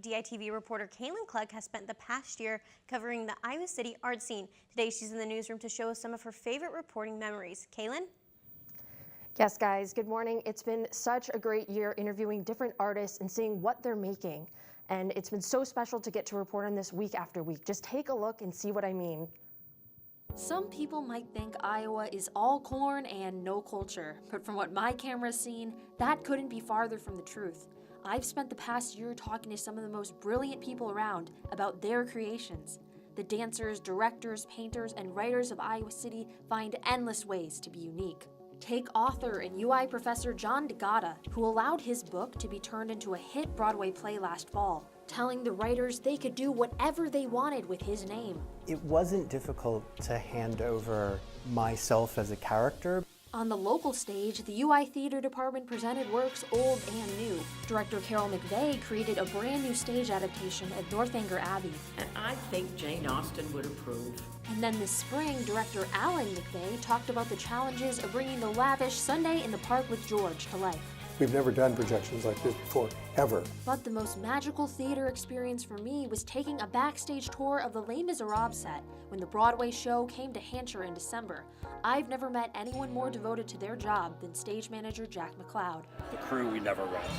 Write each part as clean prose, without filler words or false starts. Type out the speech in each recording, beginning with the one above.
DITV reporter Kaylyn has spent the past year covering the Iowa City art scene. Today she's in the newsroom to show us some of her favorite reporting memories. Kaylyn? Yes, guys, good morning. It's been such a great year interviewing different artists and seeing what they're making. And it's been so special to get to report on this week after week. Just take a look and see what I mean. Some people might think Iowa is all corn and no culture, but from what my camera's seen, that couldn't be farther from the truth. I've spent the past year talking to some of the most brilliant people around about their creations. The dancers, directors, painters, and writers of Iowa City find endless ways to be unique. Take author and UI professor John DeGata, who allowed his book to be turned into a hit Broadway play last fall, telling the writers they could do whatever they wanted with his name. It wasn't difficult to hand over myself as a character. On the local stage, the UI Theater Department presented works old and new. Director Carol McVeigh created a brand new stage adaptation at Northanger Abbey. And I think Jane Austen would approve. And then this spring, director Alan McVeigh talked about the challenges of bringing the lavish Sunday in the Park with George to life. We've never done projections like this before, ever. But the most magical theater experience for me was taking a backstage tour of the Les Miserables set when the Broadway show came to Hampshire in December. I've never met anyone more devoted to their job than stage manager Jack McLeod. The crew, we never rest.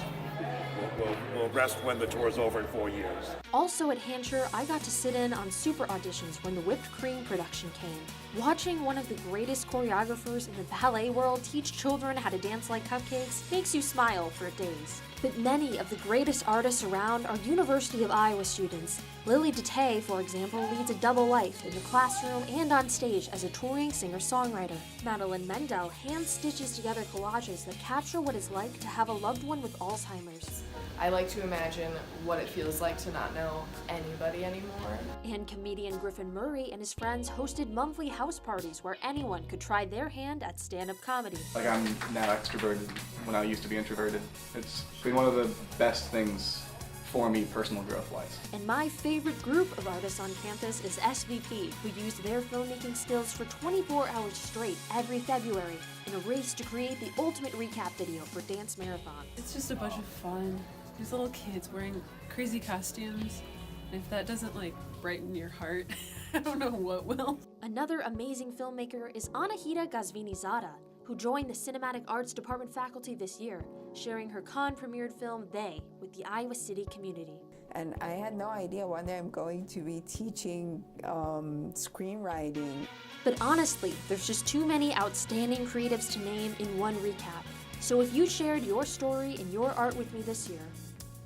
We'll rest when the tour's over in 4 years. Also at Hampshire, I got to sit in on super auditions when the Whipped Cream production came. Watching one of the greatest choreographers in the ballet world teach children how to dance like cupcakes makes you smile for days. But many of the greatest artists around are University of Iowa students. Lily DeTay, for example, leads a double life in the classroom and on stage as a touring singer-songwriter. Madeline Mendel hand-stitches together collages that capture what it's like to have a loved one with Alzheimer's. I like to imagine what it feels like to not know anybody anymore. And comedian Griffin Murray and his friends hosted monthly house parties where anyone could try their hand at stand-up comedy. Like, I'm now extroverted when I used to be introverted. It's been one of the best things for me personal growth-wise. And my favorite group of artists on campus is SVP, who use their filmmaking skills for 24 hours straight every February in a race to create the ultimate recap video for Dance Marathon. It's just a bunch of fun. These little kids wearing crazy costumes. And if that doesn't brighten your heart, I don't know what will. Another amazing filmmaker is Anahita Gazvini-Zada, who joined the Cinematic Arts Department faculty this year, sharing her Cannes-premiered film They with the Iowa City community. And I had no idea one day I'm going to be teaching screenwriting. But honestly, there's just too many outstanding creatives to name in one recap. So if you shared your story and your art with me this year,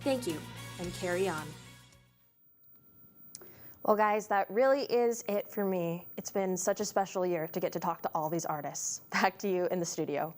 thank you, and carry on. Well, guys, that really is it for me. It's been such a special year to get to talk to all these artists. Back to you in the studio.